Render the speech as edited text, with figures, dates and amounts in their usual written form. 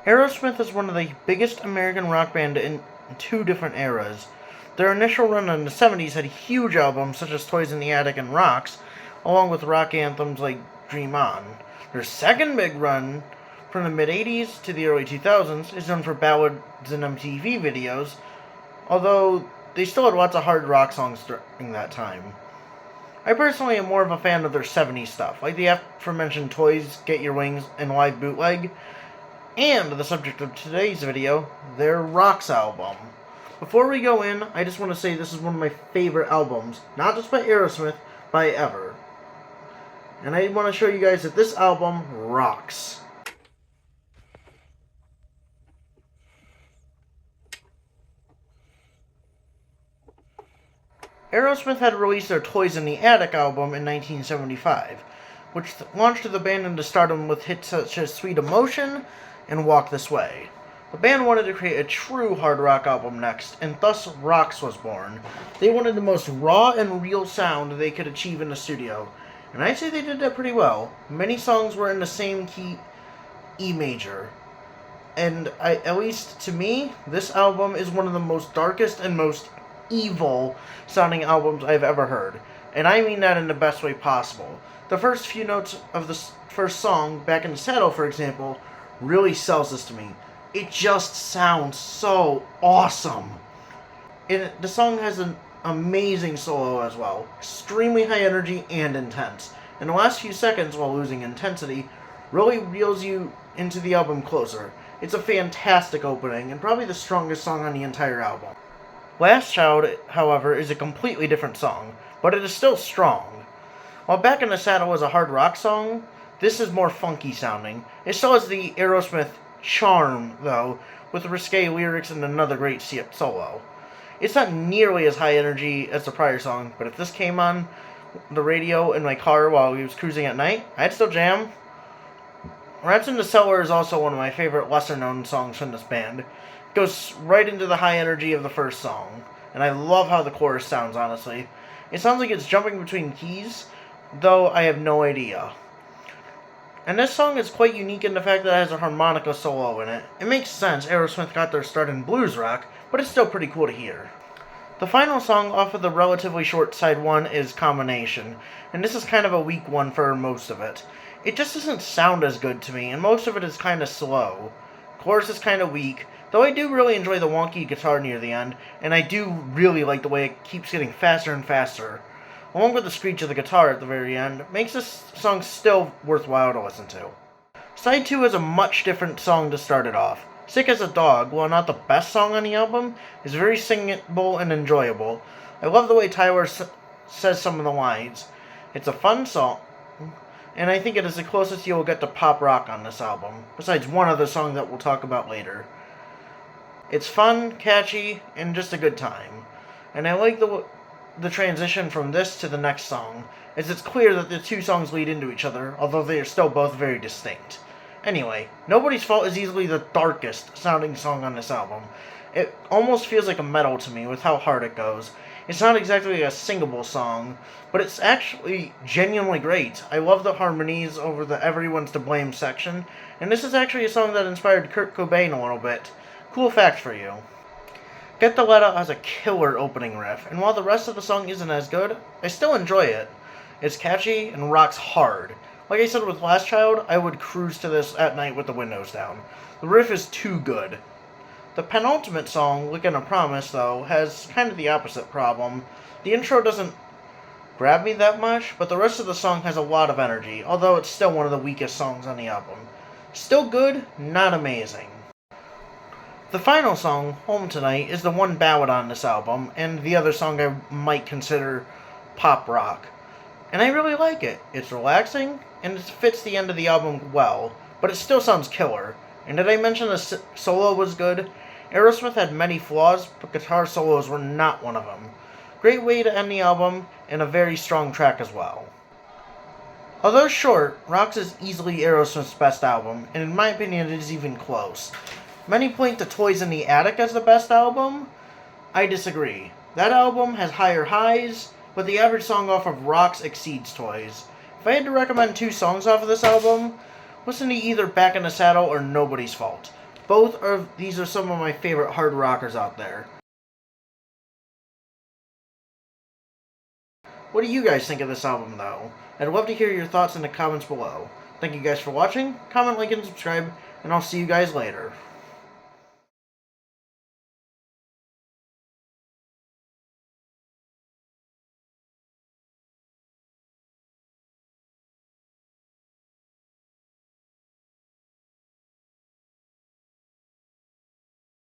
Aerosmith is one of the biggest American rock band in two different eras. Their initial run in the 70s had huge albums such as Toys in the Attic and Rocks, along with rock anthems like Dream On. Their second big run, from the mid 80s to the early 2000s, is known for ballads and MTV videos, although they still had lots of hard rock songs during that time. I personally am more of a fan of their 70s stuff, like the aforementioned Toys, Get Your Wings, and Live Bootleg, and the subject of today's video, their Rocks album. Before we go in, I just want to say this is one of my favorite albums, not just by Aerosmith, by ever. And I want to show you guys that this album rocks. Aerosmith had released their Toys in the Attic album in 1975, which launched the band into stardom with hits such as Sweet Emotion and Walk This Way. The band wanted to create a true hard rock album next, and thus Rocks was born. They wanted the most raw and real sound they could achieve in the studio, and I'd say they did that pretty well. Many songs were in the same key, E major, and at least to me, this album is one of the most darkest and most evil sounding albums I've ever heard, and I mean that in the best way possible. The first few notes of the first song, Back in the Saddle, for example, really sells this to me. It just sounds so awesome. The song has an amazing solo as well. Extremely high energy and intense. And the last few seconds, while losing intensity, really reels you into the album closer. It's a fantastic opening, and probably the strongest song on the entire album. Last Child, however, is a completely different song, but it is still strong. While Back in the Saddle is a hard rock song, this is more funky sounding. It still has the Aerosmith charm, though, with risque lyrics and another great solo. It's not nearly as high energy as the prior song, but if this came on the radio in my car while we was cruising at night, I'd still jam. Rats in the Cellar is also one of my favorite lesser-known songs from this band. It goes right into the high energy of the first song, and I love how the chorus sounds, honestly. It sounds like it's jumping between keys, though I have no idea. And this song is quite unique in the fact that it has a harmonica solo in it. It makes sense, Aerosmith got their start in blues rock, but it's still pretty cool to hear. The final song off of the relatively short side one is Combination, and this is kind of a weak one for most of it. It just doesn't sound as good to me, and most of it is kind of slow. Chorus is kind of weak, though I do really enjoy the wonky guitar near the end, and I do really like the way it keeps getting faster and faster. Along with the screech of the guitar at the very end, makes this song still worthwhile to listen to. Side 2 is a much different song to start it off. Sick as a Dog, while not the best song on the album, is very singable and enjoyable. I love the way Tyler says some of the lines. It's a fun song, and I think it is the closest you will get to pop rock on this album, besides one other song that we'll talk about later. It's fun, catchy, and just a good time. And I like the transition from this to the next song, as it's clear that the two songs lead into each other, although they are still both very distinct. Anyway, Nobody's Fault is easily the darkest sounding song on this album. It almost feels like a metal to me with how hard it goes. It's not exactly a singable song, but it's actually genuinely great. I love the harmonies over the Everyone's to Blame section, and this is actually a song that inspired Kurt Cobain a little bit. Cool fact for you. Get the Let Out has a killer opening riff, and while the rest of the song isn't as good, I still enjoy it. It's catchy and rocks hard. Like I said with Last Child, I would cruise to this at night with the windows down. The riff is too good. The penultimate song, Lickin' a Promise, though, has kind of the opposite problem. The intro doesn't grab me that much, but the rest of the song has a lot of energy, although it's still one of the weakest songs on the album. Still good, not amazing. The final song, Home Tonight, is the one ballad on this album, and the other song I might consider pop rock. And I really like it. It's relaxing, and it fits the end of the album well, but it still sounds killer. And did I mention the solo was good? Aerosmith had many flaws, but guitar solos were not one of them. Great way to end the album, and a very strong track as well. Although short, Rocks is easily Aerosmith's best album, and in my opinion it is even close. Many point to Toys in the Attic as the best album. I disagree. That album has higher highs, but the average song off of Rocks exceeds Toys. If I had to recommend two songs off of this album, listen to either Back in the Saddle or Nobody's Fault. Both of these are some of my favorite hard rockers out there. What do you guys think of this album, though? I'd love to hear your thoughts in the comments below. Thank you guys for watching. Comment, like, and subscribe, and I'll see you guys later.